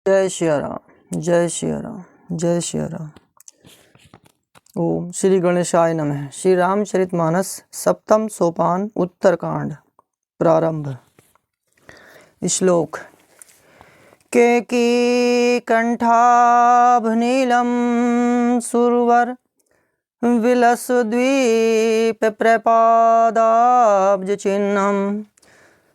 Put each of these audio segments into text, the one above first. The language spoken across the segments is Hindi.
जय श्री राम, जय श्री राम, जय श्री राम। ओम श्री गणेशाय नमः। श्री रामचरितमानस सप्तम सोपान उत्तरकांड प्रारंभ। श्लोक। केकी कंठाभनीलम सुरवर विलसद्वीप प्रपादाब्ज चिह्नम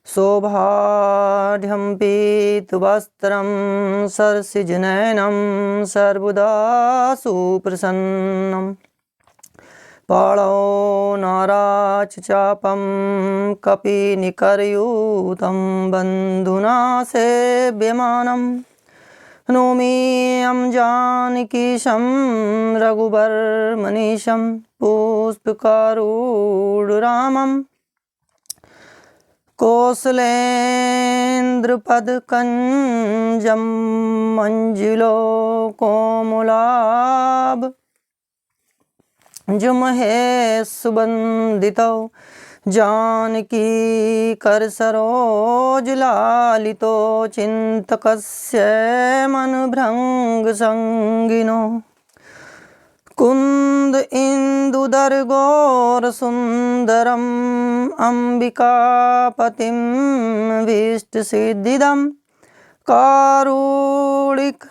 शोभाढ्यं पीतवस्त्रं सरसिजनयनं सर्वदा सुप्रसन्नं पाणौ नाराचचापं कपिनिकरयूतं बन्धुना सेव्यमानं नौमि जानकीशं रघुबरमनीशं पुष्पकारूढरामम् कौसलेन्द्रपदकञ्जं मञ्जुलो कोमलाभ जुमहे सुबन्दितौ जानकी करसरोजलालितो चिन्तकस्य मनभृङ्गसङ्गिनो कुन्द इंदुदरगौरसुन्दरम् अम्बिकापतिं भीष्टसिद्धिदं कारुणिक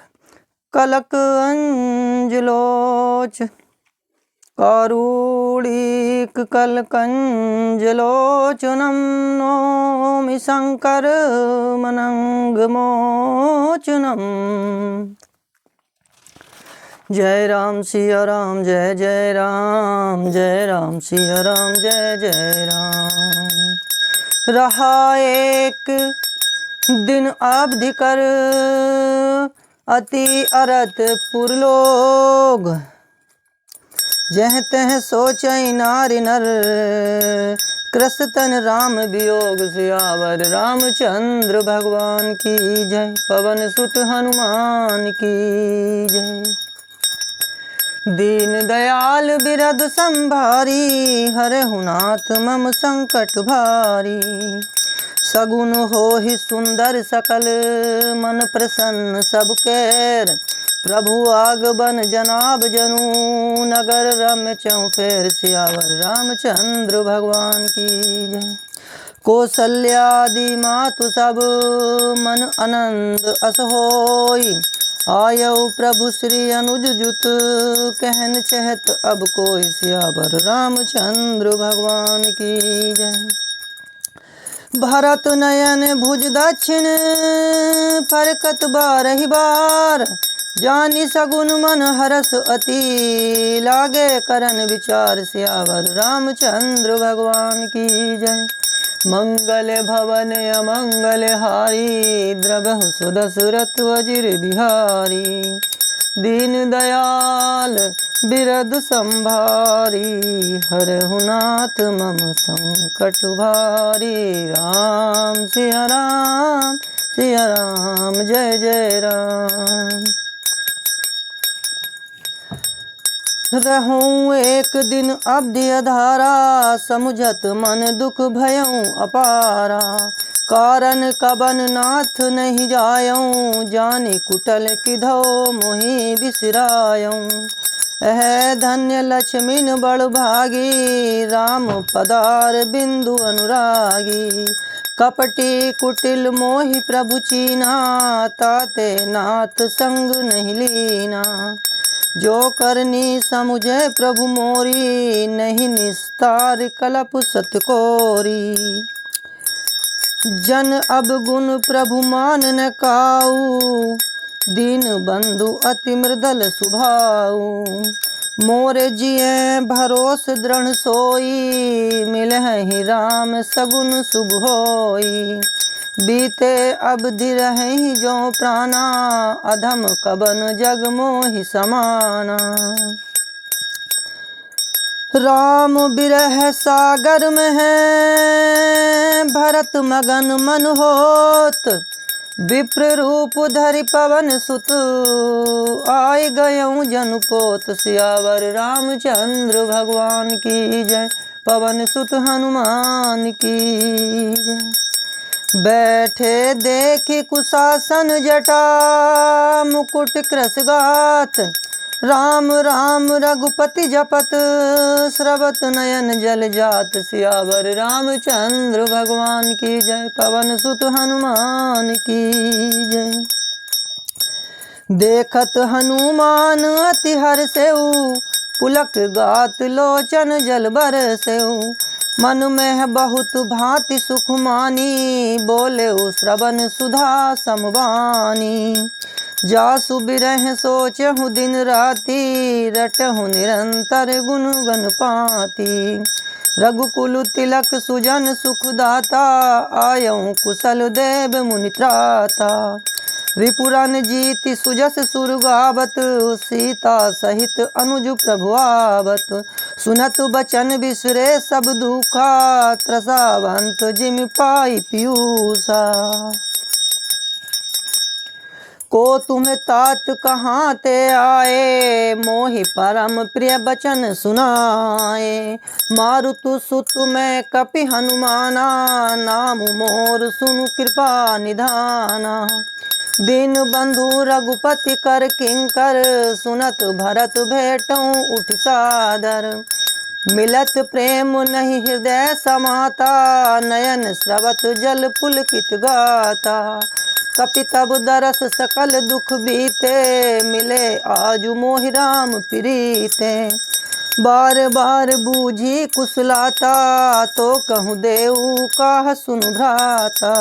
कलकञ्जलोचनं नौमि शङ्करमनङ्गमोचनम्। जय राम सिया राम, जय जय राम, जय राम सिया राम, जय जय राम। रहा एक दिन अवधि कर अति अरत पुरलोग, जह तह सोचै नारि नर कृष्ण राम वियोग। सियावर रामचंद्र भगवान की जय, पवन सुत हनुमान की जय। दीन दयाल बिरद संभारी, हरहु नाथ मम संकट भारी। सगुन होहि सुंदर सकल, मन प्रसन्न सब कैर। प्रभु आगमन जनाब जनु, नगर रम्य चौफेर। सियावर रामचंद्र भगवान की जय। कौसल्यादि मातु सब मन आनंद अस होई। आयौ प्रभु श्री अनुज जुत, कहन चहत अब कोई। सियावर रामचंद्र भगवान की जय। भरत नयन भुज दक्षिण, फरकत बारहि बार। जानी सगुन मन हरस अति, लागे करन विचार। सियावर रामचंद्र भगवान की जय। मंगल भवन अमंगल हारी, द्रवहु सुदशरथ वज्र बिहारी। दीन दयाल बिरद संभारी, हरहु नाथ मम संकट भारी। राम सिया राम, सिया राम, जय जय राम। रहूं एक दिन अवधि अधारा, समुझत मन दुख भयऊं अपारा। कारण कबन नाथ नहीं जायऊं, जानी कुटल किधो मोहि बिसरायऊं। अह धन्य लक्ष्मीन बड़ भागी, राम पदार बिंदु अनुरागी। कपटी कुटिल मोहि प्रभु चीना, ताते नाथ संग नहीं लीना। जो करनी समुझे प्रभु मोरी, नहीं निस्तार कलप सतकोरी। जन अब गुण प्रभु मान न काऊ, दीन बंधु अति मृदल सुभाऊ। मोरे जिये भरोस दृढ़ सोई, मिलहि राम सगुन शुभ होई। बीते अवधि रहि जो प्राणा, अधम कबन जग मोहि समाना। राम बिरह सागर में है, भरत मगन मन होत। विप्र रूप धरि पवन सुत, आय गयऊं जनुपोत। सियावर रामचंद्र भगवान की जय, पवन सुत हनुमान की जय। बैठे देखी कुशासन जटा मुकुट कृशगात राम राम रघुपति जपत स्रवत नयन जल जात सियावर रामचंद्र भगवान की जय। पवन सुत हनुमान की जय। देखत हनुमान अति हर्षेउ पुलक गात लोचन जल बरसेउ मन में बहुत भांति सुख मानी बोले श्रवण सुधा समवानी। जासु बिरह सोचहु दिन राति रटहु निरंतर गुण गण पाती। रघुकुल तिलक सुजन सुखदाता आयऊ कुशल देव मुनि त्राता। रिपुरन जीति सुजस सुर गावत सीता सहित अनुज प्रभु आवत। सुनत बचन बिसरे सब दुखा त्रसावंत जिमि पाई पीयूषा। को तुम्हें तात कहाँ ते आए मोहि परम प्रिय बचन सुनाए। मारुतु सुत मैं कपि हनुमाना नाम मोर सुनु कृपा निधाना। दीन बंधु रघुपति कर किंकर सुनत भरत भेटऊँ उठ सादर। मिलत प्रेम नहीं हृदय समाता नयन स्रवत जल पुलकित गाता। कपि तब दरस सकल दुख बीते मिले आजु मोहि राम प्रीते। बार बार बूझी कुशलाता तो कहूँ देऊ काह सुनु भ्राता।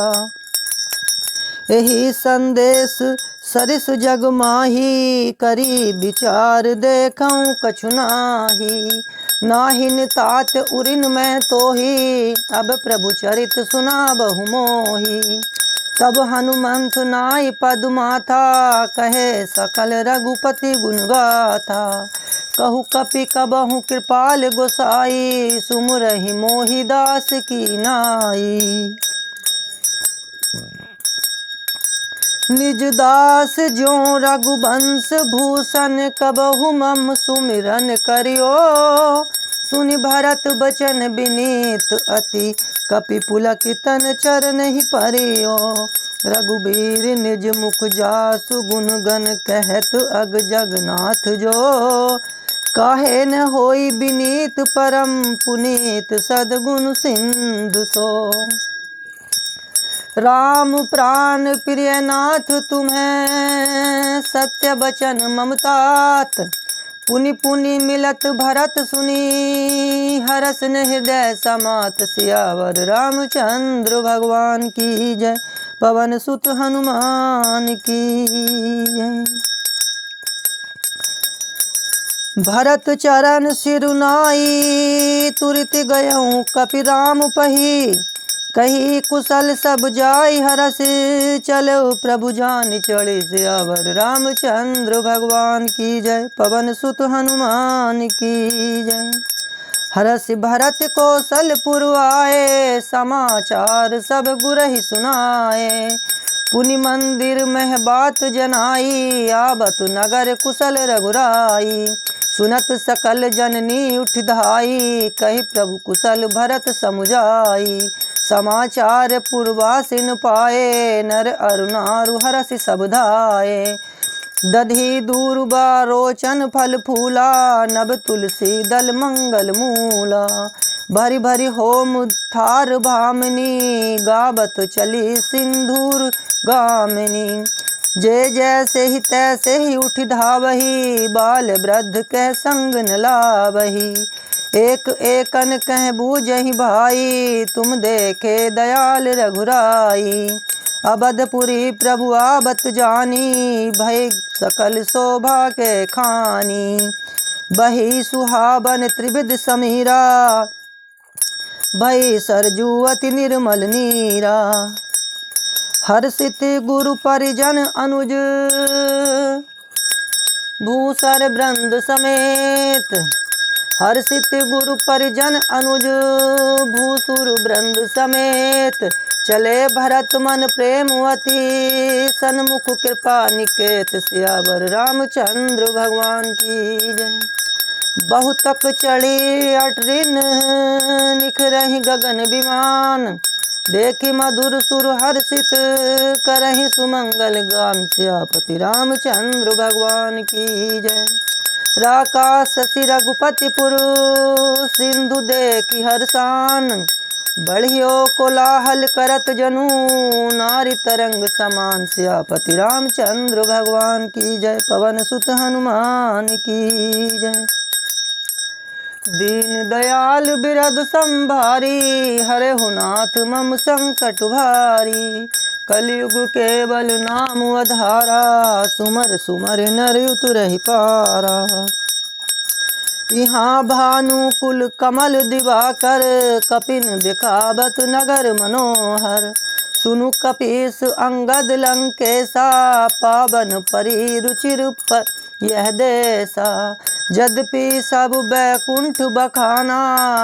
यही संदेश सरिस जग माही करी विचार देखऊँ कछु नाही। नाहिन तात उरिन मैं तोही अब प्रभु चरित सुना बहु मोही। तब हनुमंत नाई पद माथा कहे सकल रघुपति गुण गाथा। कहु कपि कबहु कृपाल गोसाई सुमुरहि मोहि दास की नाई। निज दास ज्यों रघुवंश भूषण कबहु मम सुमिरन करियो। सुनि भरत बचन विनीत अति कपि पुलकितन चरण ही परियो। रघुबीर निज मुख जासु गुण गण कहत अग जगन्नाथ जो। काहे न होई विनीत परम पुनीत सद्गुण सिंधु सो। राम प्राण प्रिय नाथ तुम्हें सत्य बचन ममतात। पुनि पुनि मिलत भरत सुनी हरस न हृदय समात। सियावर रामचंद्र भगवान की जय। पवन सुत हनुमान की जय। भरत चरण सिरुनाई तुरत गयऊँ कपि राम पही। कही कुशल सब जाय हरस चलो प्रभु जान चढ़े। सियावर रामचंद्र भगवान की जय। पवन सुत हनुमान की जय। हरस भरत कौशलपुर आए समाचार सब गुरहि सुनाए। पुनि मंदिर में बात जनाई आवत नगर कुशल रघुराई। सुनत सकल जननी उठ धाई कही प्रभु कुशल भरत समुझाई। समाचार पुरवासिन पाए नर अरु नारु हरसि सब धाये। दधि दूरबा रोचन फल फूला नभ तुलसी दल मंगल मूला। भरी भरी होम थार भामिनी गावत चली सिंधूर गामिनी। जे जैसे ही तैसे ही उठ धावही बाल वृद्ध कह संग न लावही। एक एकन कह बूझहि भाई तुम देखे दयाल रघुराई। अवधपुरी प्रभु आवत जानी भय सकल शोभा के खानी। बही सुहावन त्रिविध समीरा भय सरजू अति निर्मल नीरा। हर्षित गुरु परिजन अनुज भूसर वृंद समेत। हर्षित गुरु परिजन अनुज भूसुर वृंद समेत। चले भरत मन प्रेमवती सन्मुख कृपा निकेत। सियावर रामचंद्र भगवान की जय। बहुतक चढ़ी अटरिन निखरहि गगन विमान। देखी मधुर सुर हर्षित करहि सुमंगल गान। सियापति रामचंद्र भगवान की जय। राकाश शशि रघुपति पुर सिंधु देखी हर्षान। बढ़ियो कोलाहल करत जनु नारी तरंग समान। सियापति रामचंद्र भगवान की जय। पवन सुत हनुमान की जय। दीन दयाल बिरद संभारी हरे नाथ मम संकट भारी। कलयुग केवल नाम आधारा सुमर सुमर नर उतरहि पारा। यहाँ भानुकुल कमल दिवाकर कपिन दिखावत नगर मनोहर। सुनु कपीस अंगद लंकेशा पावन परी रुचिर पर यह देसा। यद्यपि सब बैकुंठ बखाना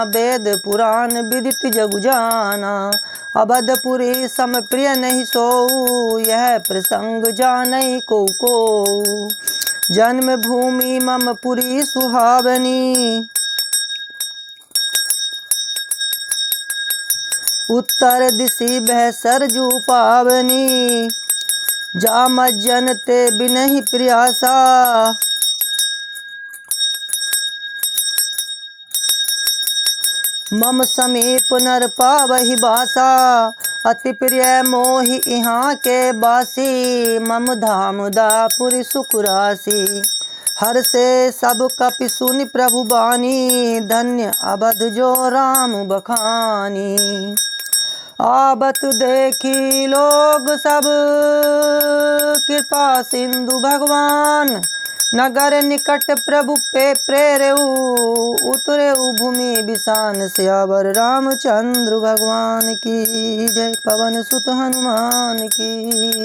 वेद पुराण विदित जगु जाना। अवधपुरी सम प्रिय नहीं सोऊ यह प्रसंग जानई को। जन्म भूमि मम पुरी सुहावनी उत्तर दिशि बह सरजू पावनी। जामज्जन ते बिनहि प्रियासा मम समीप नर पावहि बासा। अति प्रिय मोहि यहाँ के बासी मम धाम दापुरी सुख राशि। हर से सब कपि सुनि प्रभु बानी धन्य अवध जो राम बखानी। आबत देखी लोग सब कृपा सिंधु भगवान। नगर निकट प्रभु पे प्रेरेऊ उतरेऊ भूमि बिसान। सियावर रामचंद्र भगवान की जय। पवन सुत हनुमान की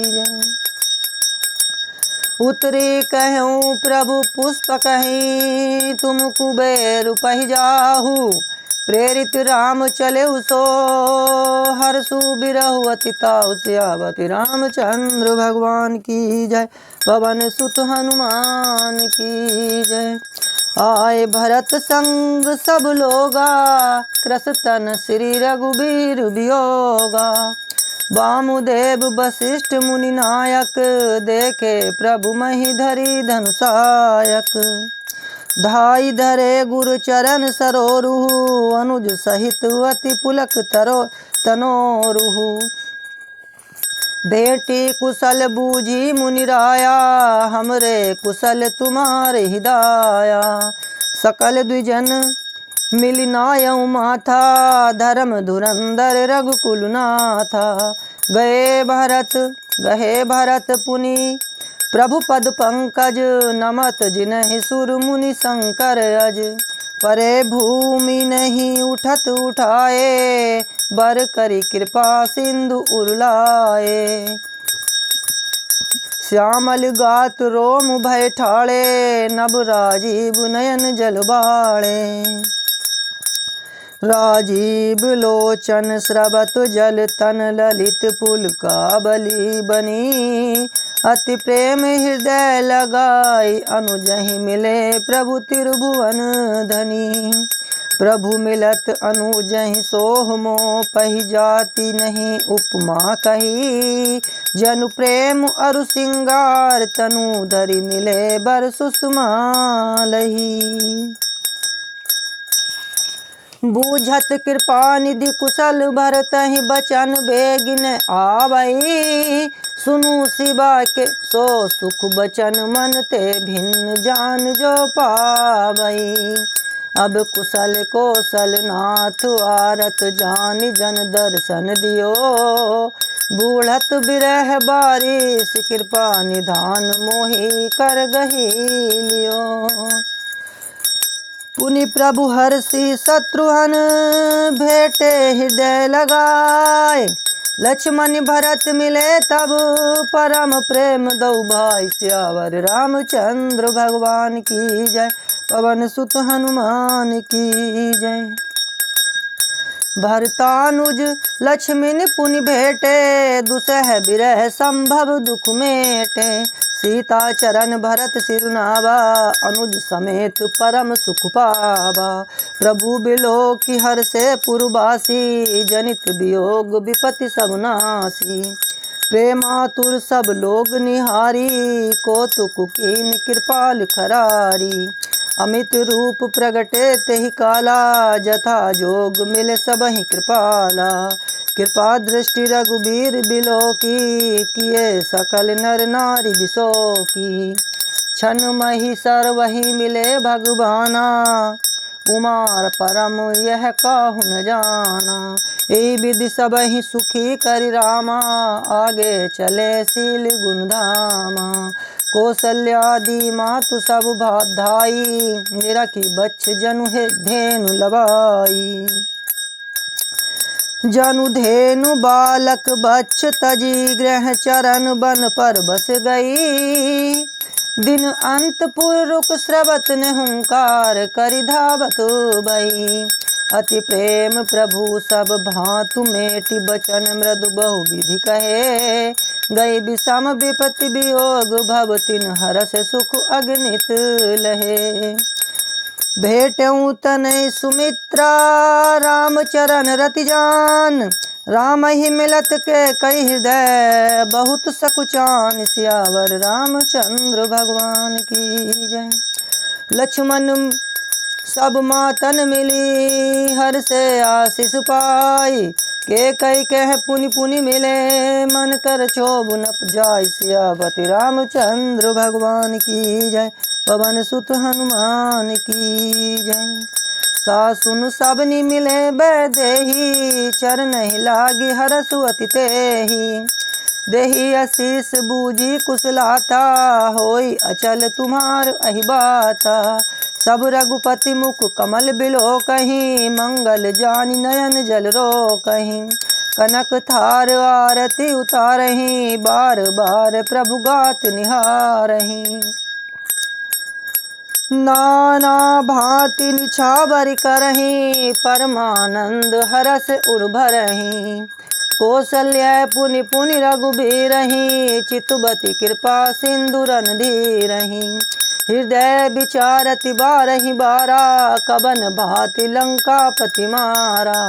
जय। उतरी कहूँ प्रभु पुष्प कहीं तुम कुबेर पहि जाहू। प्रेरित राम चले सो हर्षु बिरहु अति ताऊ। सियावति रामचंद्र भगवान की जय। पवन सुत हनुमान की जय। आए भरत संग सब लोगा कृषतन श्री रघुबीर वियोगा। वामुदेव वशिष्ठ मुनि नायक देखे प्रभु मही धरी धनुषायक। धाई धरे गुरु चरण सरोरुहु अनुज सहित अति पुलक तनोरुहु। बेटी कुशल बूझी मुनिराया हमरे कुशल तुम्हारे हिदाया। सकल द्विजन मिलिनायऊ माथा धर्म धुरंधर रघुकुल नाथा। गहे भरत पुनि प्रभु पद पंकज नमत जिनहि सुर मुनि शंकर अज। परे भूमि नहीं उठत उठाए बर करी कृपा सिंधु उरलाए। श्यामल गात रोम भय ठाड़े नभ राजीव नयन जल बाड़े। राजीव लोचन स्रवत जल तन ललित पुल का बली बनी। अति प्रेम हृदय लगाई अनुजहि मिले प्रभु त्रिभुवन धनी। प्रभु मिलत अनुजहि सोह मोह पहि जाति नहीं उपमा कही। जनु प्रेम अरु सिंगार तनु धरि मिले बर सुषमा लही। बूझत कृपा निधि कुशल भरतहि बचन बेगिन आवई। सुनु शिवा के सो सुख बचन मन ते भिन्न जान जो पावई। अब कुशल कौशल नाथ आरत जानि जन दर्शन दियो। बूढ़त बिरह बारिश कृपा निधान मोहि कर गही लियो। पुनि प्रभु हर्षि शत्रुघ्न भेटे हृदय लगाए। लक्ष्मण भरत मिले तब परम प्रेम दौ भाई। सियावर रामचंद्र भगवान की जय। पवन सुत हनुमान की जय। भरतानुज लक्ष्मण पुनि भेटे दुसह बिरह संभव दुख मेटे। सीता चरण भरत सिरुनावा, अनुज समेत परम सुख पावा। प्रभु बिलो की हर से पुरवासी, जनित वियोग विपत्ति सब नासी। प्रेमातुर सब लोग निहारी, कौतुक कीन कृपाल खरारी। अमित रूप प्रगटे तेहि काला, जथा जोग मिले सबहि कृपाला। कृपा दृष्टि रघुबीर बिलो की, किए सकल नर नारी बिसो की। क्षण मही सर्वहि मिले भगवाना, उमार परम यह काहु न जाना। यही विधि सबहि सुखी करि रामा, आगे चले शील गुण धामा। कौसल्यादि मातु सब धाई, निरखी बच्छ जनु हे धेनु लवाई। जनु धेनु बालक बच्छ तजी, ग्रह चरण बन पर बस गई। दिन अंतपुर रुक स्रवत ने हुंकार, करि धावत बई। अति प्रेम प्रभु सब भांतु मेटि, बचन मृदु बहु विधि कहे। गई विषम विपत्ति वियोग, भव तिन हरष सुख अगणित लहे। भेटऊँ तनय सुमित्रा, राम चरण रति जान। राम ही मिलत के कई हृदय, बहुत सकुचान। सियावर रामचंद्र भगवान की जय। लक्ष्मण सब मातन मिली, हर से आशीष पाई। के कई कह पुनि पुनि मिले, मन कर क्षोभ न जाय। सियापति रामचंद्र भगवान की जय। पवन सुत हनुमान की जय। सासुन सबनी मिले बैदेही, चरण ही लागी हरसु अति तेहि। देहि आशीष बूझी कुशलाता, होई अचल तुम्हार अहि बाता। सब रघुपति मुख कमल बिलो कहीं, मंगल जानी नयन जल रो कहीं। कनक थार आरती उतारहीं, बार बार प्रभु गात निहारहीं। नाना भांति निछावर करहीं, परमानंद हरस उर भरहीं। कौसल्या पुनि पुनि रघुबीरहीं, चितवती कृपा सिंधु रणधीरहीं। हृदय विचारति बारहि बारा, कवन भांति लंकापति मारा।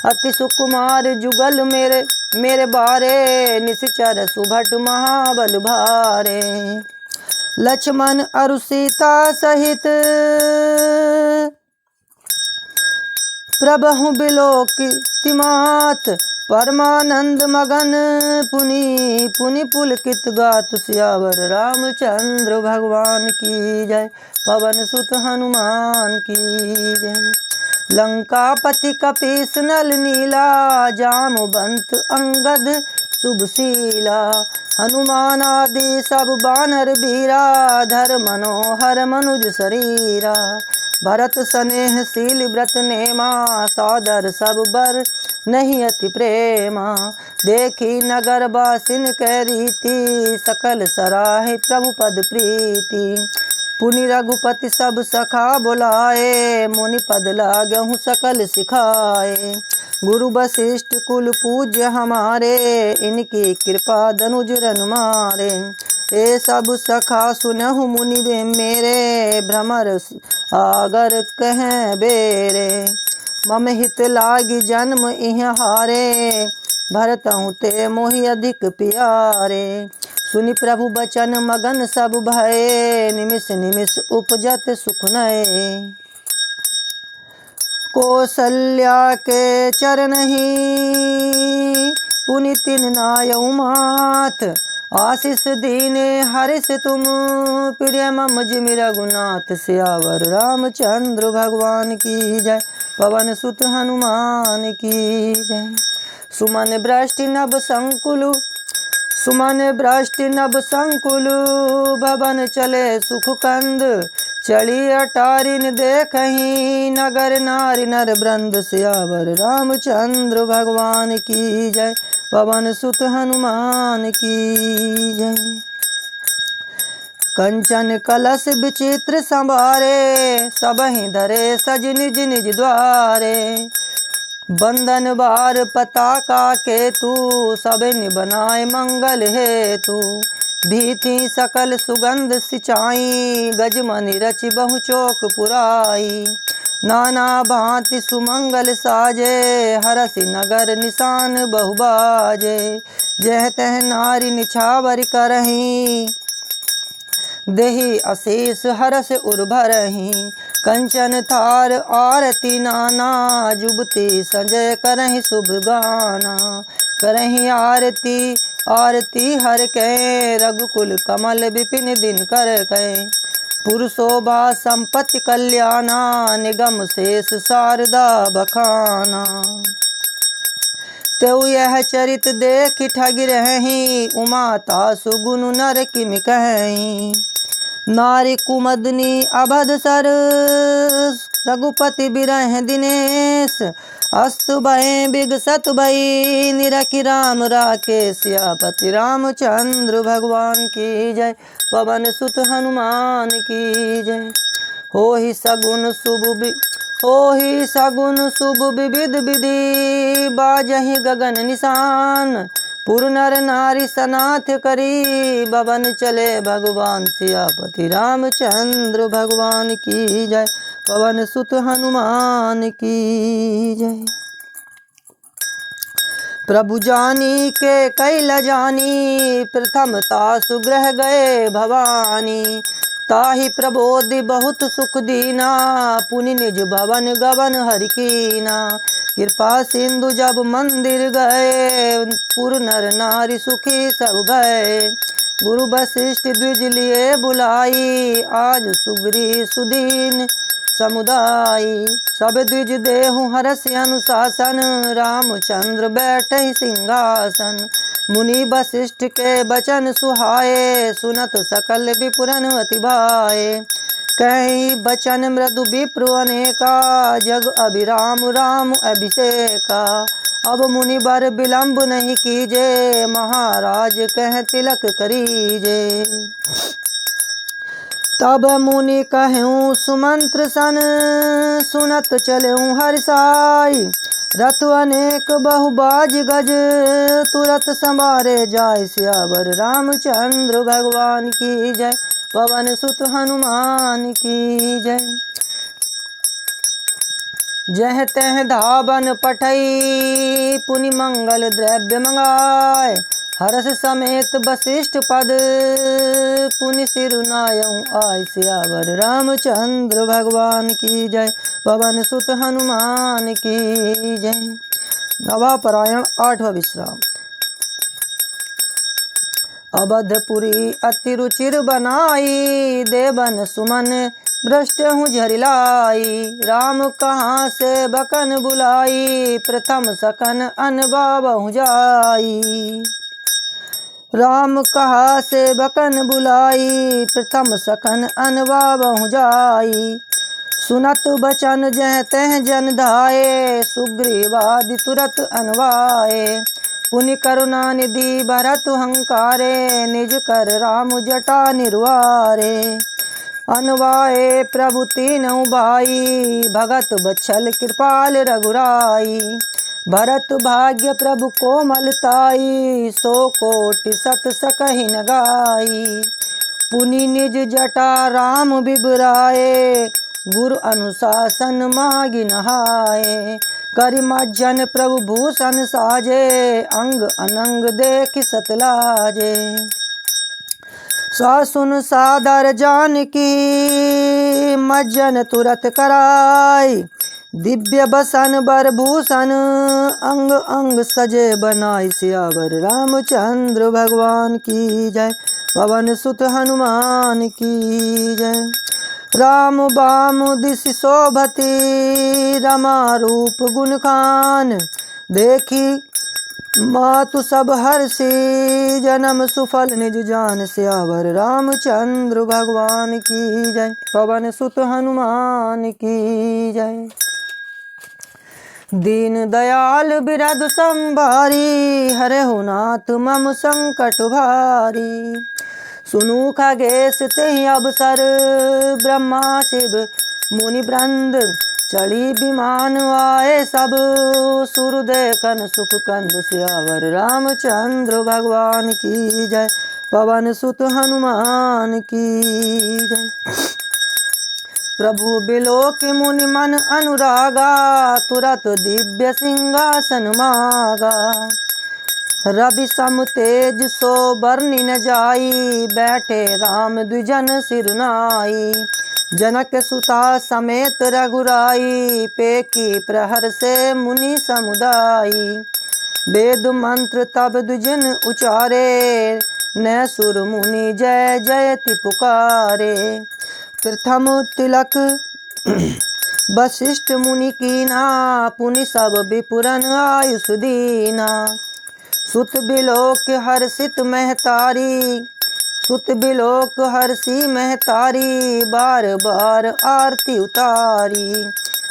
अति सुकुमार जुगल मेरे बारे, निश्चर सुभट महाबल भारे। लक्ष्मण अरु सीता सहित, प्रभु बिलोकिति मात। परमानंद मगन पुनि पुनि पुलकित गात। सियावर रामचंद्र भगवान की जय। पवन सुत हनुमान की जय। लंकापति कपीस नल नीला, जामवंत अंगद शुभशीला। हनुमान आदि सब बानर बीरा, धर मनोहर मनुज शरीरा। भरत स्नेह शील व्रत नेमा, सादर सब बर नहीं अति प्रेमा। देखी नगर बासिन कै रीति, सकल सराहे प्रभु पद प्रीति। पुनि रघुपति सब सखा बुलाए, मुनि पद लागहु सकल सिखाए। गुरु वशिष्ठ कुल पूज्य हमारे, इनकी कृपा धनुज रन मारे। ए सब सखा सुनहु मुनि मेरे, भ्रमर आगर कहें बेरे। मम हित लागी जन्म इह हारे, भरतहु ते मोहि अधिक प्यारे। सुनि प्रभु बचन मगन सब भये, निमिष निमिष उपजत सुख नये। कौसल्या के चरण ही, पुनि तिन नायउ मात। आशीष दीने हरिष तुम, प्रिय मम जिमि रघुनाथ। सियावर रामचंद्र भगवान की जय। पवन सुत हनुमान की जय। सुमन वृष्टि नभ संकुल, सुमन वृष्टि नभ संकुल। भवन चले सुख कंद, चली अटारिन देखहीं। नगर नारी नर वृंद। सियावर रामचंद्र भगवान की जय। पवन सुत हनुमान की जय। कंचन कलश विचित्र संभारे, सबहि धरे सज निज निज द्वारे। बंदन बार पताका केतु, सब बनाए मंगल हेतु। भीति सकल सुगंध सिंचाई, गजमनि रचि बहु चौक पुराई। नाना भांति सुमंगल साजे, हरसि नगर निशान बहु बाजे। जह तह नारी निछावर करहीं, देहि अशेष हरस उर्भरहीं। कंचन थार आरती नाना, जुबती संजय करहीं शुभ गाना। करहीं आरती आरती हर कै, रघुकुल कमल विपिन दिन कर कै। पुरुषोभा संपत्ति कल्याणा, निगम शेष शारदा बखाना। तेउ यह चरित देख ठग रहीं, उमा तासु गुण नर किम कहीं। नारी कुमदनी अभद सर, रघुपति बिरह दिनेश। अस्तु भय बिगसत भई, निरखि राम राकेश। सियापति रामचंद्र भगवान की जय, पवन सुत हनुमान की जय। होहि सगुन शुभ विविध विधि, बाजहि गगन निशान। पुर नर नारी सनाथ करी, भवन चले भगवान। सियापति रामचंद्र भगवान की जय, पवन सुत हनुमान की जय। प्रभु जानी के कैल जानी, प्रथमता सुग्रह गए भवानी। ताहि प्रबोधि बहुत सुख दीना, पुनि निज भवन गवन हरि कीना। कृपा सिंधु जब मंदिर गए, पुर नर नारी सुखी सब भय। गुरु वशिष्ठ द्विज लिए बुलाई, आज सुग्री सुदीन समुदायी। सब द्विज देहु हरसि अनुशासन, रामचंद्र बैठहि सिंहासन। मुनि वशिष्ठ के बचन सुहाए, सुनत सकल विपुरन अति भाए। कहीं बचन मृदु विप्र अनेका, जग अभिराम राम अभिषेका। अब मुनि बर विलंब नहीं कीजे, महाराज कह तिलक करीजे। तब मुनि कहूँ सुमंत्र सन, सुनत चलूँ हर्षाई। रथ अनेक बहुबाज गज, तुरत संवारे जाय। सियावर रामचंद्र भगवान की जय, पवन सुत हनुमान की जय। जह तह धावन पठई, पुनि मंगल द्रव्य मंगाए। हरस समेत वशिष्ठ पद, पुनि सिरुनायऊँ आय। सियावर रामचंद्र भगवान की जय, पवन सुत हनुमान की जय। नवापरायण 8वां विश्राम। अवधपुरी अति रुचिर बनाई, देवन सुमन भ्रष्ट हूँ झरिलाई। राम कहाँ से बकन बुलाई, प्रथम सकन अनबाबहु जाई। राम कहा से बकन बुलाई, प्रथम सकन अनबाबहु जाई। सुनत बचन जह तह जन धाये, सुग्रीवादि तुरत अनवाए। पुनि करुणा निधि भरत हंकारे, निज कर राम जटा निर्वारे। अनवाए प्रभु तीनऊ भाई, भगत बच्छल कृपाल रघुराई। भरत भाग्य प्रभु कोमलताई, सो कोटि सत सकहि न गाई। पुनि निज जटा राम बिबराए, गुरु अनुशासन मागि नहाए। करि मज्जन प्रभु भूषण साजे, अंग अनंग देखि सतलाजे। सासुन सादर जानकी, मज्जन तुरत कराई। दिव्य बसन बर भूषण, अंग अंग सजे बनाई। सियावर रामचंद्र भगवान की जय, पवन सुत हनुमान की जय। राम बाम दिश शोभती, रमा रूप गुण खान। देखी मातु सब हर्षि, जन्म सुफल निज जान। सियावर रामचंद्र भगवान की जय, पवन सुत हनुमान की जय। दीन दयाल बिरद संभारी, हरहु नाथ मम संकट भारी। सुनु खगेश तेहि अवसर, ब्रह्मा शिव मुनि वृंद। चढ़ी विमान आए सब, सुर देखन सुख कंद। सियावर रामचंद्र भगवान की जय, पवन सुत हनुमान की जय। प्रभु बिलोक मुनि मन अनुरागा, तुरत दिव्य सिंहासन मागा। रवि सम तेज सो बरनि न जाई, बैठे राम द्विजन सिरुनाई। जनक सुता समेत रघुराई, पेकी प्रहर से मुनि समुदाई। वेद मंत्र तब द्विजन उचारे, न सुर मुनि जय जयति पुकारे। प्रथम तिलक वशिष्ठ मुनि कीना, पुनि सब विपुरन आयुष दीना। सुत बिलोक हर्षित महतारी, सुत बिलोक हर्षि महतारी, बार बार आरती उतारी।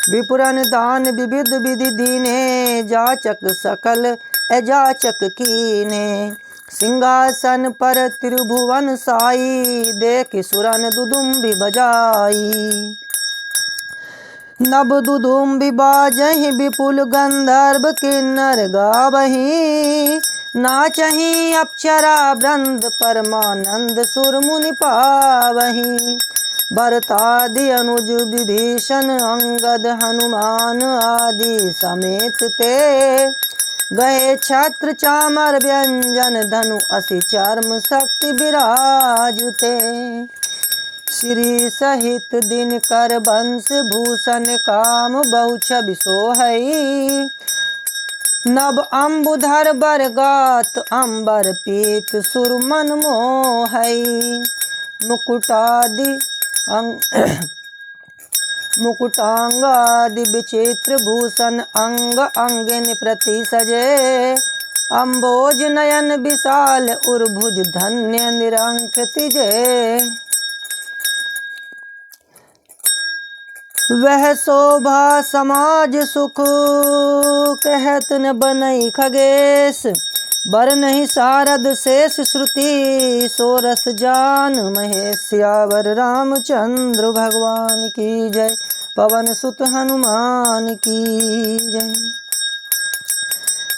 विपुरन दान विविध विधि दीने, जाचक सकल अजाचक कीने। सिंहासन पर त्रिभुवन साई, देख सुरन दुदुम्बि बजाई। नभ दुदुम्बि बाजहि विपुल, गंधर्व किन्नर गावहीं। नाचहि अप्सरा वृंद, परमानंद सुर मुनि पावहीं। भरतादि अनुज विभीषण, अंगद हनुमान आदि समेत ते। गए छत्र चामर व्यंजन, धनु असि चर्म शक्ति विराजते। श्री सहित दिनकर वंश भूषण, काम बहु छवि सोहई। नभ अम्बुधर बर गात, अंबर पीत सुर मन मोहई। मुकुटादि मुकुटांगादि विचित्र भूषण, अंग अंगिन प्रति सजे। अम्बोज नयन विशाल, उर्भुज धन्य निरंक तिजे। वह शोभा समाज सुख, कहत न बनई खगेश। बर नहीं सारद शेष श्रुति, सोरस जान महेश। सियावर रामचंद्र भगवान की जय, पवन सुत हनुमान की जय।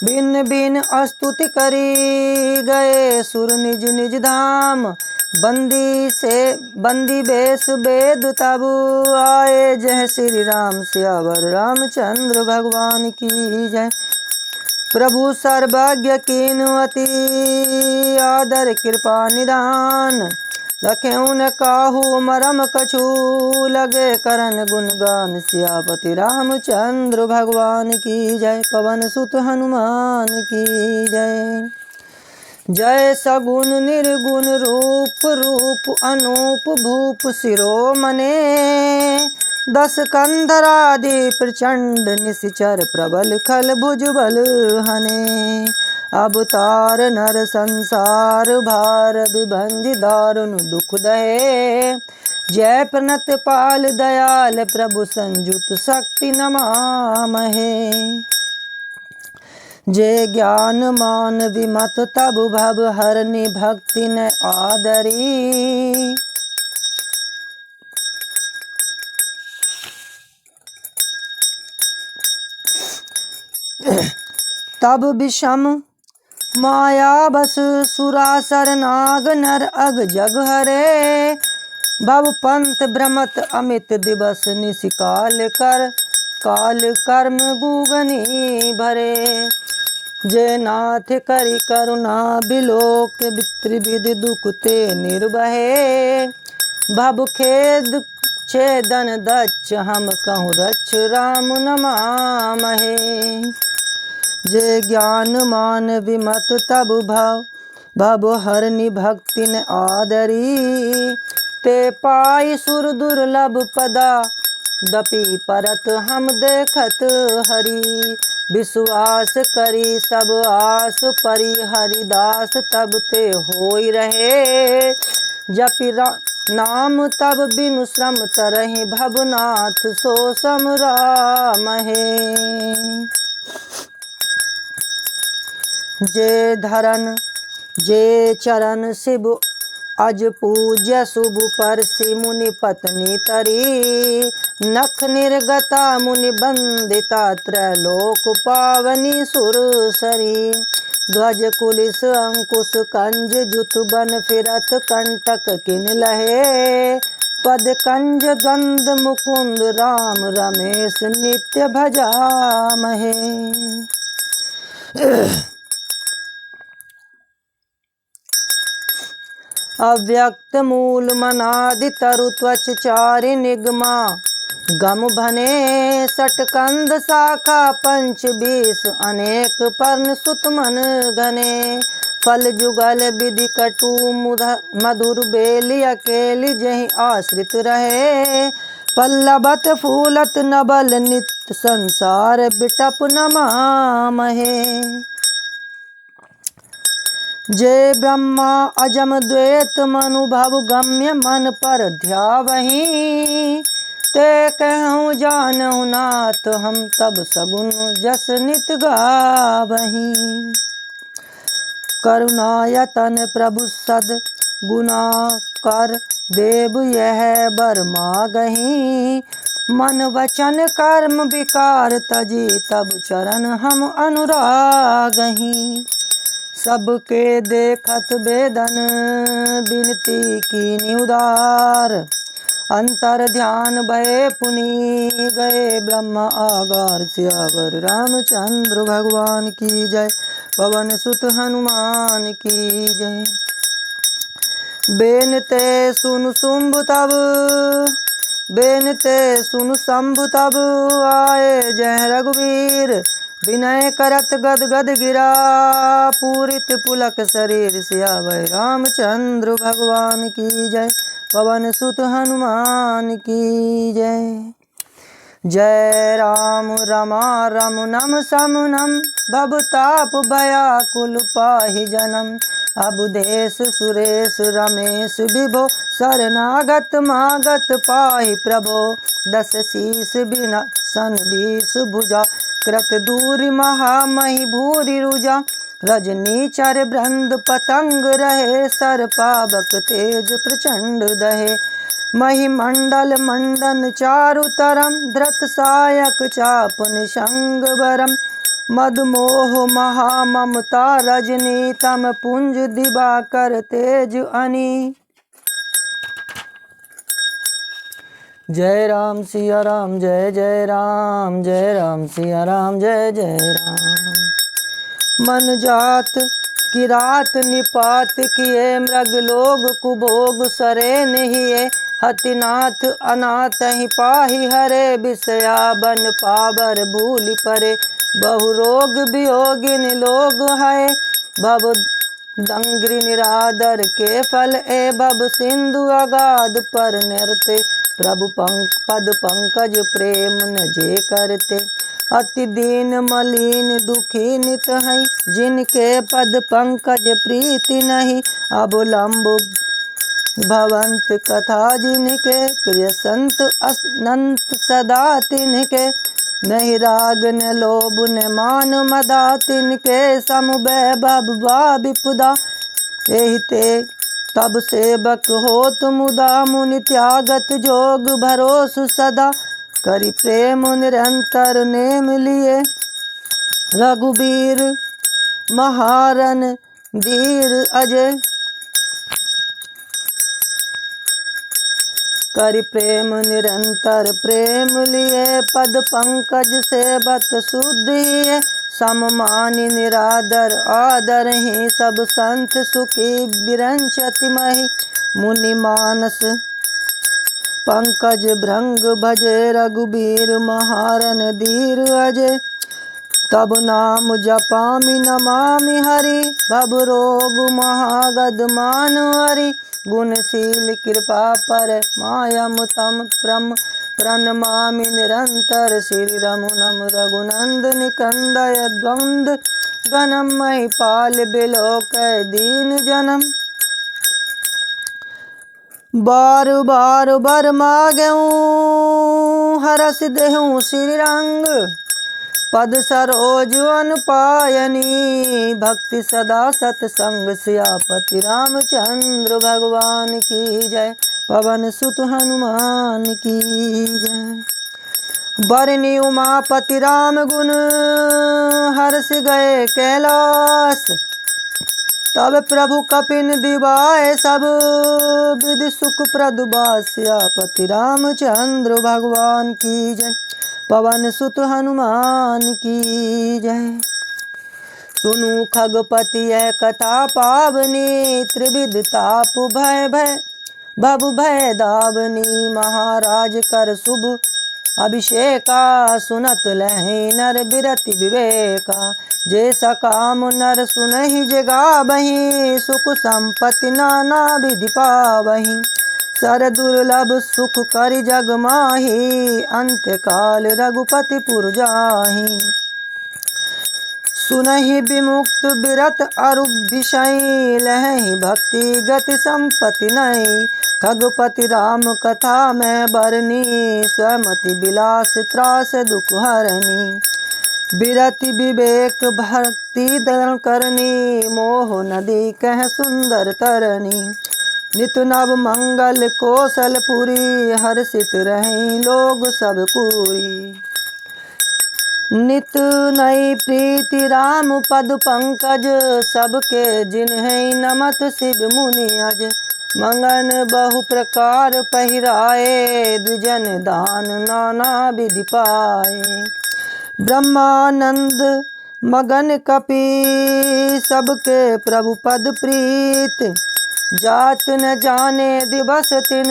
बिन बिन स्तुति करी, गए सुर निज निज धाम। बंदी बेश वेद तब आए, जय श्री राम सियावर रामचंद्र भगवान की जय। प्रभु सर्वज्ञ कीन्ह अति, आदर कृपा निधान। लखहु न काहू मरम कछु, लगे करन गुणगान। सियापति रामचंद्र भगवान की जय, पवन सुत हनुमान की जय। जय सगुण निर्गुण रूप, रूप अनूप भूप शिरोमणे। दस कंधरादि प्रचंड, निशिचर प्रबल खल भुजबल हने। अवतार नर संसार भार, विभंज दारुण दुख दहे। जय प्रणत पाल दयाल, प्रभु संजुत शक्ति नमामहे। जे ज्ञान मान विमत, तब भव हरनि भक्ति न आदरी। तब विषम माया बस, सुरासर नाग नर अग जग हरे। भव पंथ भ्रमत अमित दिवस, निशि काल कर्म गुगनी भरे। जय नाथ करि करुणा बिलोक, त्रिविध दुख ते निर्भये। भव खेद छेदन दच्छ, हम कहूँ रक्ष राम नमामहे। जे ज्ञान मान विमत, तब भव हरनि भक्ति न आदरी। ते पाई सुर दुर्लभ पदा, दपि परत हम देखत हरि। विश्वास करी सब आस परी, हरिदास तब ते होई रहे। जपि नाम तब बिनु श्रम तरहि, भवनाथ सो सम रामहे। जे चरण शिव अज पूज्य, शुभ परसि मुनि पत्नी तरी। नख निर्गता मुनि बंदिता, त्रैलोक पावनी सुर सरी। ध्वज कुलिस अंकुश कंज जुत बन फिरत कंटक किन लहे पद कंज द्वंद मुकुंद राम रमेश नित्य भजामहे। अव्यक्त मूल मनादि तरु त्वच चारि निगमा गम भने सटकंद शाखा पंच बीस अनेक पर्ण सुत मन घने फल जुगल विधि कटु मधुर बेली अकेली जहि आश्रित रहे पल्लवत फूलत नबल नित्य संसार बिटप नमामहे। जय ब्रह्मा अजम द्वैत मनुभव गम्य मन पर ध्यावहीं ते कहूँ जानहु नाथ हम तब सगुन जस नित गावहीं। करुणायतन प्रभु सद गुना कर देव यह बर मागहीं मन वचन कर्म विकार तजी तब चरण हम अनुरागहीं। सबके देखत वेदन बिनती कीनी उदार अंतर ध्यान भय पुनि गए ब्रह्म आगार सियावर रामचंद्र भगवान की जय पवन सुत हनुमान की जय। बेनते सुन शुंभ तब बेनते सुन शंभु तब आए जय रघुवीर विनय करत गद गद गिरा पूरित पुलक शरीर सियावर रामचंद्र भगवान की जय पवन सुत हनुमान की जय। जय राम रमा रम नम सम नम भवताप भयाकुल पाहि जन्म अबुदेश सुरेश रमेश विभो शरणागत मागत पाहि प्रभो दस शीस बिना सन बीस भुजा कृत दूरि महामहि भूरि रुजा रजनी चर बृंद पतंग रहे सर पावक तेज प्रचंड दहे महिमंडल मंडन चारु तरम धृत सायक चाप निशंग बरम मदमोह महाममता रजनी तम पुंज दिवाकर तेज अनी। जय राम सिया राम जय जय राम जय राम सिया राम जय जय राम। मन जात की रात निपात किए मृग लोग कुभोग सरे नहीं हतिनाथ अनाथ ही पाही हरे विषया बन पावर भूल परे बहु रोग वियोगिन लोग है भव दंग्रि निरादर के फल ए भव सिंधु अगाध पर नृत्य प्रभु पद पंकज प्रेम न जे करते अति दीन मलिन दुखी नित है जिनके पद पंकज प्रीति नहीं अबुलंब भवंत कथा जिनके प्रिय संत अनंत सदा तिनके नहीं राग न लोभ न मान मदा तिनके समवैभव विपुदा एहि ते तब सेवक होत मुदा मुनि त्यागत जोग भरोस सदा करि प्रेम निरंतर नेम लिए रघुबीर महारन धीर अजय करि प्रेम निरंतर प्रेम लिए पद पंकज सेवत शुद्धि सममानि निरादर आदर ही सब संत सुखी विरंचति महि मुनि मानस पंकज भृंग भजे रघुबीर महारन धीर अजय तब नाम जपामि नमामि हरि भव रोग महागद मान हरि गुणशील कृपा पर मायम तम प्रम प्रणमामि निरंतर श्री रमुनम रघुनंदन कंदय द्वंद गणम महिपाल बिलोक दीन जनम बार बार बर मागऊँ हरस देहूँ श्री रंग पद सरोज अनुपायनी भक्ति सदा सतसंग सियापति रामचंद्र भगवान की जय पवन सुत हनुमान की जय। बरनी उमापति राम गुण हर्ष गए कैलाश। तब प्रभु कपिन दिवाए सब विधि सुख प्रदु बास्यापति रामचंद्र भगवान की जय। पवन सुत हनुमान की जय। सुनु खगपति यह कथा पावनी त्रिविध ताप भय भय भव भय दावनी। महाराज कर शुभ अभिषेका सुनत लहि नर बिरति विवेका। जे सकाम नर सुनहि जगावहि सुख संपत्ति नाना विधि पावहि। सर दुर्लभ सुख करि जग माहि अंत काल रघुपति पुर जाहि। सुनहि विमुक्त बिरत अरु विषय लहहि भक्ति गति संपत्ति नहीं। खगपति राम कथा में बरनी स्वमति बिलास त्रास दुख हरनी। बिरति विवेक भक्ति दरण करनी मोह नदी कह सुंदर तरनी। नित नव मंगल कौशलपुरी हर्षित रहे लोग सब पूरी। नित नई प्रीति राम पद पंकज सबके जिन्हें नमत शिव मुनि अज। मंगन बहु प्रकार पहिराए द्विजन दान नाना विधि पाए। ब्रह्मानंद मगन कपि सबके प्रभु पद प्रीत। जात न जाने दिवस तिन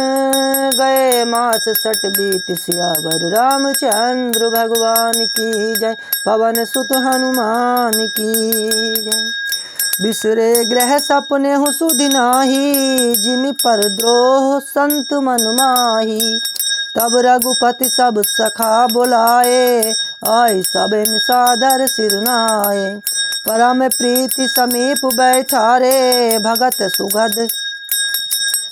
गए मास सट बीत। सियावर रामचंद्र भगवान की जय। पवन सुत हनुमान की जय। बिसरे ग्रह सपने हु सुधि नाही जिमि पर द्रोह संत मन माही। तब रघुपति सब सखा बुलाए आय सब सादर सिर नाये। परम प्रीति समीप बैठारे भगत सुगध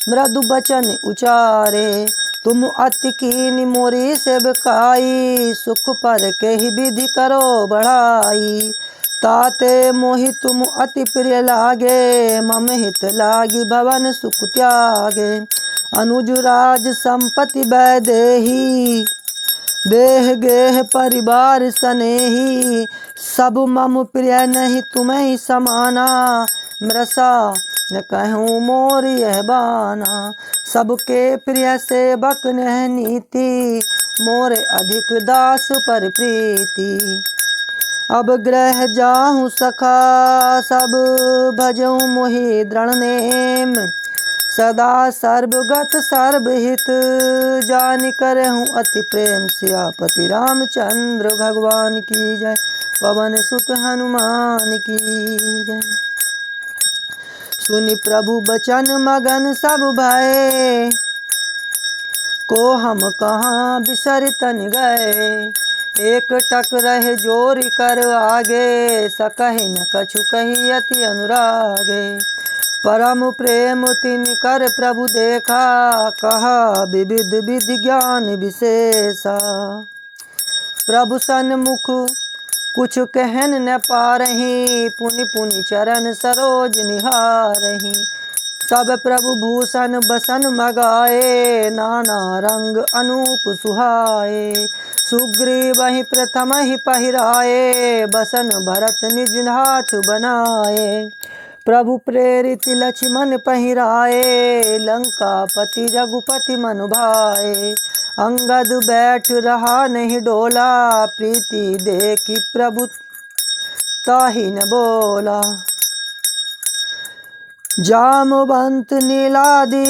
मृदु बचन उचारे। तुम अति कीन मोरी सेवकाई सुख पर के ही विधि करो बढ़ाई। ताते मोहि तुम अति प्रिय लागे मम हित लागी भवन सुख त्यागे। अनुज राज संपत्ति वैदेही देह गेह परिवार सनेही। सब मम प्रिय नहीं तुम्हें समाना मृषा न कहूँ मोर यह बाना। सबके प्रिय सेवक नह नीति मोर अधिक दास पर प्रीति। अब ग्रह जाहूँ सखा सब भजऊँ मोहि दृढ़ नेम। सदा सर्वगत सर्वहित जान करहूँ अति प्रेम। सियापति रामचंद्र भगवान की जय। पवन सुत हनुमान की जय। सुनि प्रभु बचन मगन सब भये को हम कहाँ बिसर तन गए। एक टक रहे जोरी कर आगे सकहि न कछु कही अति अनुरागे। परम प्रेम तिन कर प्रभु देखा कहा विविध विधि ज्ञान विशेषा। प्रभु सन्मुख कुछ कहन न पारही पुनि पुनि चरण सरोज निहारही। सब प्रभु भूषण बसन मगाए नाना रंग अनूप सुहाए। सुग्रीव ही प्रथम ही पहिराए बसन भरत निज हाथ बनाए। प्रभु प्रेरित लक्ष्मण पहिराए लंकापति रघुपति मन भाए। अंगद बैठ रहा नहीं डोला प्रीति देखी प्रभु ताहि न बोला। जामवंत नीलादि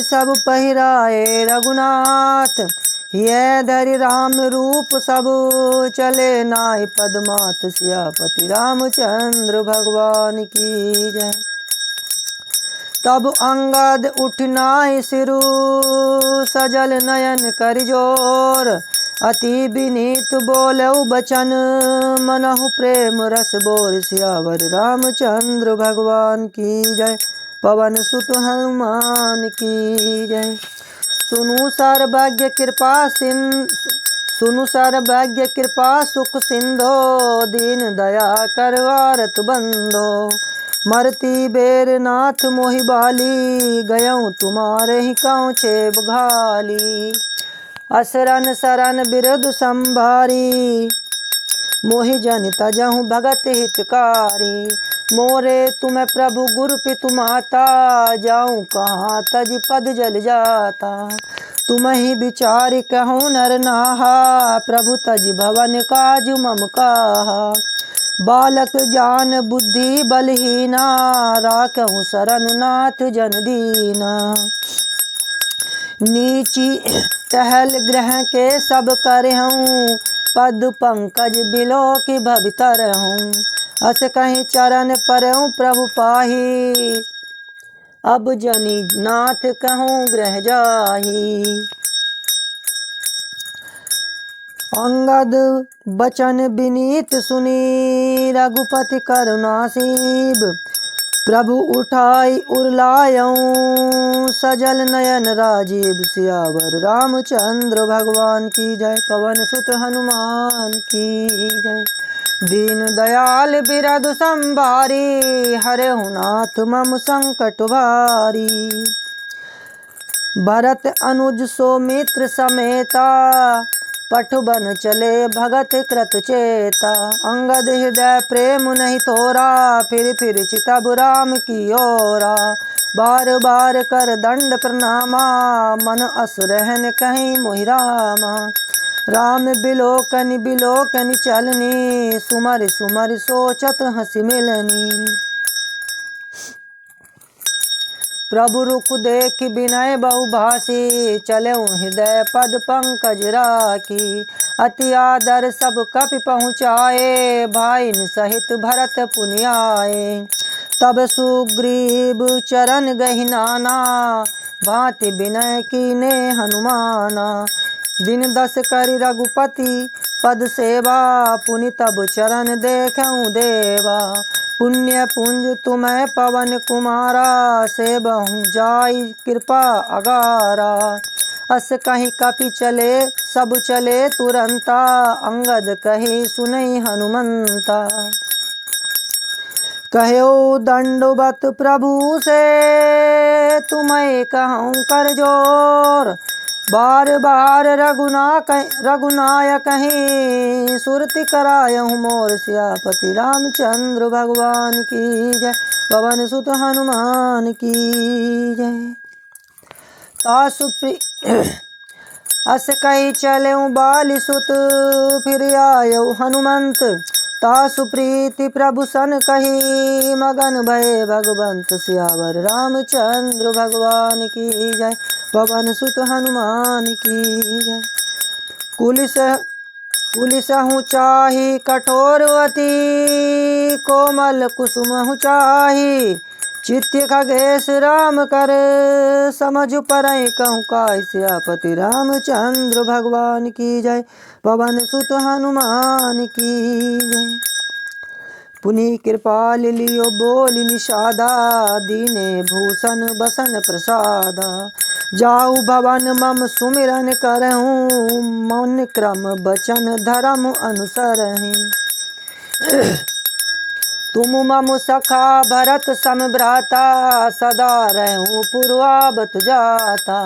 सब पहिराए रघुनाथ। ये धरि राम रूप सब चले नाय पदमात। सियापति रामचंद्र भगवान की जय। तब अंगद उठनाय सिरु सजल नयन कर जोर। अति विनीत बोलऊ बचन मनहु प्रेम रस बोर। सियावर रामचंद्र भगवान की जय। पवन सुत हनुमान की जय। सुनु सर्वज्ञ कृपा सुनु सर्वज्ञ कृपा सुख सिंधो। दीन दया करवारत बंधो। मरती बेर नाथ मोहि बाली गयऊँ तुम्हारे ही काँव छे बघाली। असरन सरन बिरदु संभारी, मोहि जन तजहु भगत हितकारी। मोरे तुम प्रभु गुरु पितु माता, जाऊँ कहाँ तज पद जल जाता। तुम ही विचार कहूँ नर नाहा, प्रभु तज भवन काज मम काहा। बालक ज्ञान बुद्धि बलहीना, राखहु शरण नाथ जन दीना। नीची टहल ग्रह के सब करहूँ, पद पंकज बिलो की भवितर हूँ। अस कहीं चरण परऊँ प्रभु पाही, अब जनी नाथ कहूँ ग्रह जाही। अंगद बचन विनीत सुनी, रघुपति करुणासीब। प्रभु उठाई उरलायऊँ, सजल नयन राजीव। सियावर रामचंद्र भगवान की जय, पवन सुत हनुमान की जय। दीन दयाल बिरदु संभारी, हरहु नाथ मम संकट भारी। भरत अनुज सौमित्र समेता, पटुबन चले भगत कृत चेता। अंगद हृदय प्रेम नहीं तोरा, फिर चितब राम की ओरा। बार बार कर दंड प्रणामा, मन असुरहन कहीं मोहि रामा। राम बिलोकनि बिलोकनि चलनी, सुमर सुमर सोचत हंसी मिलनी। प्रभु रुख देख विनय बहुभाषी, चलऊँ हृदय पद पंकज राखी। अति आदर सब कपि पहुँचाए, भाइन सहित भरत पुनि आए। तब सुग्रीव चरण गहि नाना, भांति विनय कीने हनुमाना। दिन दस करि रघुपति पद सेवा, पुनि तब चरण देखऊँ देवा। पुण्य पुंज तुम्हें पवन कुमारा, सेबहु जाई कृपा अगारा। अस कहीं कपि चले सब चले तुरंता, अंगद कही सुनई हनुमंता। कहो दंडवत प्रभु से, तुम्हें कहूँ कर जोर। बार बार रघुनाय कहीं, सुरति करायहु मोर। सियापति रामचंद्र भगवान की जय, पवन सुत हनुमान की जय। अस कही चलऊँ बाली सुत, फिर आयऊ हनुमंत। तासु प्रीति प्रभु सन कही, मगन भये भगवंत। सियावर रामचंद्र भगवान की जय, पवन सुत हनुमान की जय। कुलिसहु चाही कठोरवती, कोमल कुसुमहु चाही। चित्त खगेश राम कर, समझ परई कहूँ काय। सियापति रामचंद्र भगवान की जय, पवन सुत हनुमान की जय। पुनि कृपाल लियो बोल निषादा, दीने भूषण बसन प्रसादा। जाऊ भवन मम सुमिरन करहूँ, मन क्रम बचन धर्म अनुसरहि। तुम मम सखा भरत सम भ्राता, सदा रहूँ पूर्वावत जाता।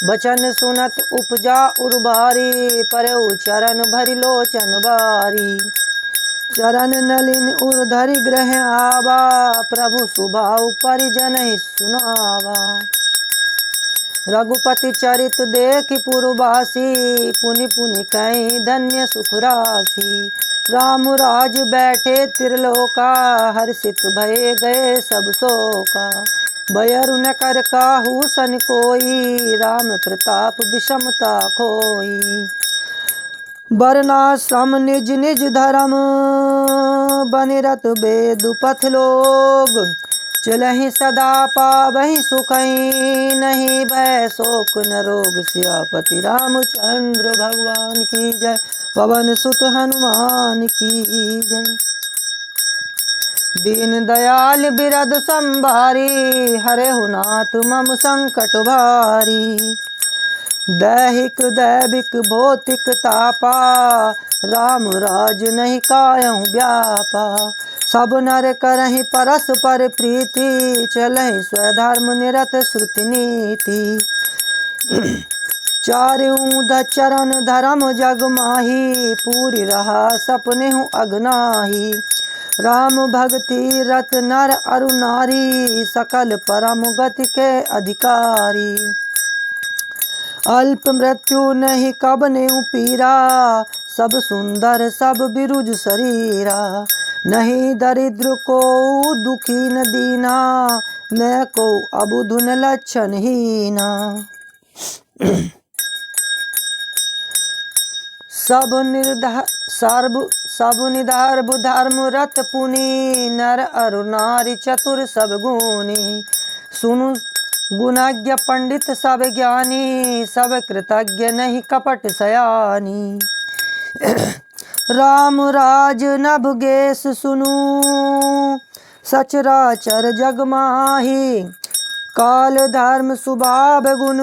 बचन सुनत उपजा उर्बारी, परऊ चरण भरि लोचन बारी। चरण नलिन उर्धरि ग्रह आवा, प्रभु सुभाउ परिजन सुनावा। रघुपति चरित देख पुरवासी, पुनि पुनि कहीं धन्य सुख राशि। राम राज बैठे त्रिलोका, हर्षित भये गए सब शोका। बयरु न कर काहू सन कोई, राम प्रताप विषमता खोई। वर्णाश्रम निज निज धर्म, बनि रत वेद पथ लोग। चलहि सदा पावहि सुखई, नहीं भय शोक न रोग। सियापति रामचंद्र भगवान की जय, पवन सुत हनुमान की जय। दीन दयाल बिरद संभारी, हरहु नाथ मम संकट भारी। दैहिक दैविक भौतिक तापा, राम राज नहीं कायहु व्यापा। सब नर करहि परस्पर प्रीति, चलहि स्वधर्म निरत श्रुति नीति। चार्यूं ध चरण धर्म जग माही, पूरी रहा सपने हूँ अगनाही। राम भक्ति रत नर अरु नारी, सकल परम गति के अधिकारी। अल्प मृत्यु नहीं कब नेउ पीरा, सब सुंदर सब बिरुज शरीरा। नहीं दरिद्र को दुखी न दीना, न को अबुधुन लक्षण हीना। सब निधार धर्म रत पुनि, नर अरु नारी चतुर सब गुणी। सुनु गुणज्ञ पंडित सब ज्ञानी, सब कृतज्ञ नहीं कपट सयानी। राम राज नभ गेस सुनु, सचराचर जग माही। काल धर्म सुभाव गुण,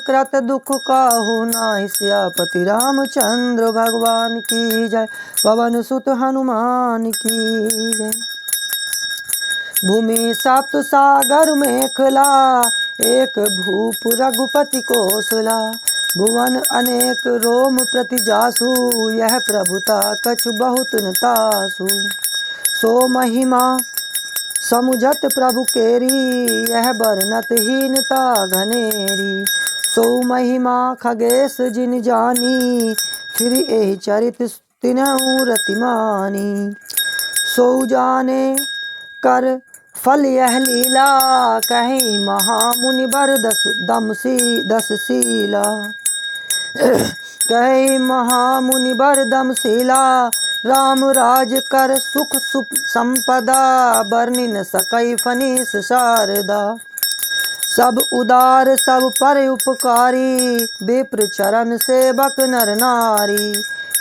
कृत दुख काहू नाहि। सियापति रामचंद्र भगवान की जय, पवन सुत हनुमान की जय। भूमि सप्त सागर मेखला, एक भूप रघुपति कौशला। भुवन अनेक रोम प्रति जासु, यह प्रभुता कछु बहुत न तासु। सो महिमा समुझत प्रभु केरी, यह बरनत हीनता घनेरी। सो महिमा खगेश जिन जानी, फिर एहि चरित तिनहु रतिमानी। सो जाने कर फल यह लीला, कहीं महामुनि बर दस शीला। कहीं महामुनि बर दम शीला, राम राज कर सुख संपदा। बरनि न सकई फनीस शारदा। सब उदार सब पर उपकारी, विप्र चरण सेवक नर नारी।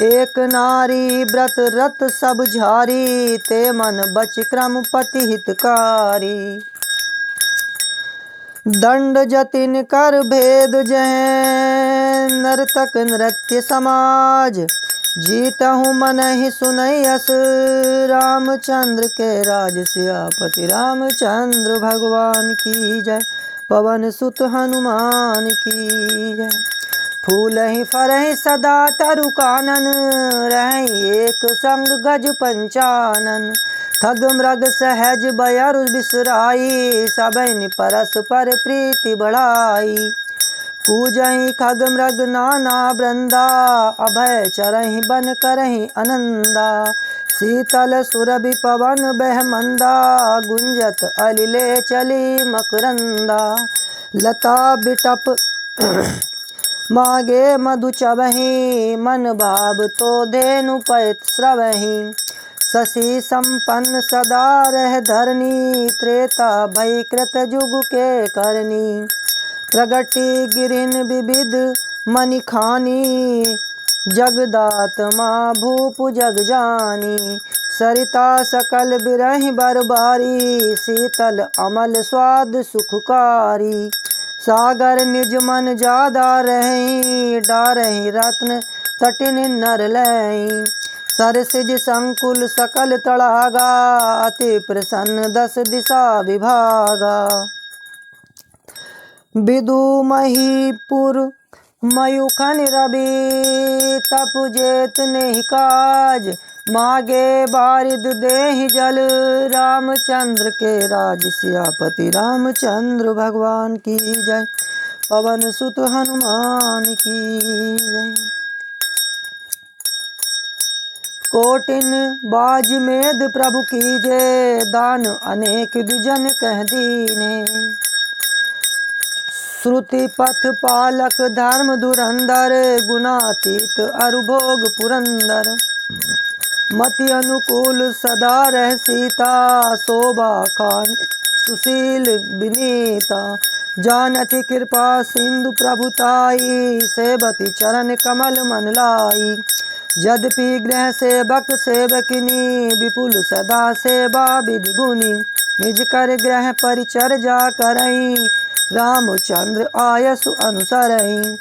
एक नारी व्रत रत सब झारी, ते मन बच क्रम पति हितकारी। दंड जतिन कर भेद जह, नर्तक नृत्य समाज। जीतहु मन ही सुनैयस, रामचंद्र के राज। सियापति रामचंद्र भगवान की जय, पवन सुत हनुमान की जय। फूल ही फरहि सदा तरु कानन, रहि एक संग गज पंचानन। खग मृग सहज बयरु बिसराई, सबनि परस्पर प्रीति बढ़ाई। पूजहि खग मृग नाना वृंदा, अभय चरहि बन करहि आनंदा। शीतल सुरभि पवन बह मंदा, गुंजत अलिले चली मकरंदा। लता बिटप मागे मधु चबहि, मन भाव तो धेनु पयत स्रवहि। शशि संपन्न सदा रह धरनी, त्रेता भय कृत जुग के करनी। प्रगति गिरिन विविध मनि खानी, जगदात्मा भूप जग जानी। सरिता सकल बिरहि बरबारी, शीतल अमल स्वाद सुखकारी। सागर निज मन जादा रही, डारहि रत्न तटिन नर लई। सरसिज संकुल सकल तड़ागा, अति प्रसन्न दस दिशा विभागा। विदु महीपुर मयूखन रवि, तपु जेत नेहि काज। मागे बारिद देहि जल, रामचंद्र के राज। सियापति रामचंद्र भगवान की जय, पवन सुत हनुमान की जय। कोटिन बाज मेद प्रभु कीजे, दान अनेक दुजन कह दीने। श्रुति पथ पालक धर्म धुरंधर, गुणातीत अरु भोग पुरंदर। मति अनुकूल सदा रह सीता, शोभा खान सुशील विनीता। जानति कृपा सिंधु प्रभुताई, सेवती चरण कमल मन लाई। यद्यपि गृह सेवक सेवकिनी, विपुल सदा सेवा विधि गुनी। निज कर ग्रह परिचर्या करई, रामचंद्र आयसु अनुसरई।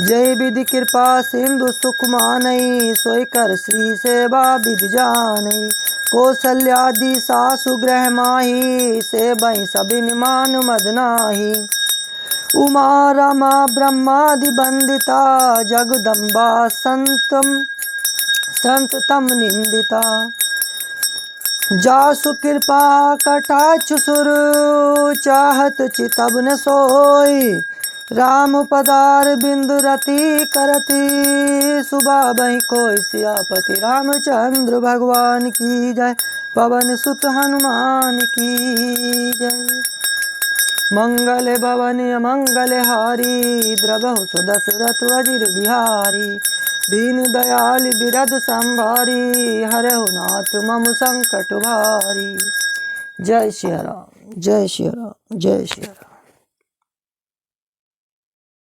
जय विधि कृपा सिंधु सुख मानई, सोई कर श्री सेवा विधि जानई। कौशल्यादि सासु ग्रह माही, सेवई सबिन मान मद नाही। उमा रमा ब्रह्मादि वंदिता जगदम्बा संततम निंदिता। जासु कृपा कटाक्ष सुर चाहत चितब न सोई। राम पदार बिंद रति करती सुबह बही कोई। सियापति रामचंद्र भगवान की जय। पवन सुत हनुमान की जय। मंगल भवन मंगल हारी द्रवहु सुदशरथ अजिर बिहारी। दीन दयाल बिरद संभारी हरहु नाथ मम संकट भारी। जय श्री राम जय श्री राम जय श्री राम।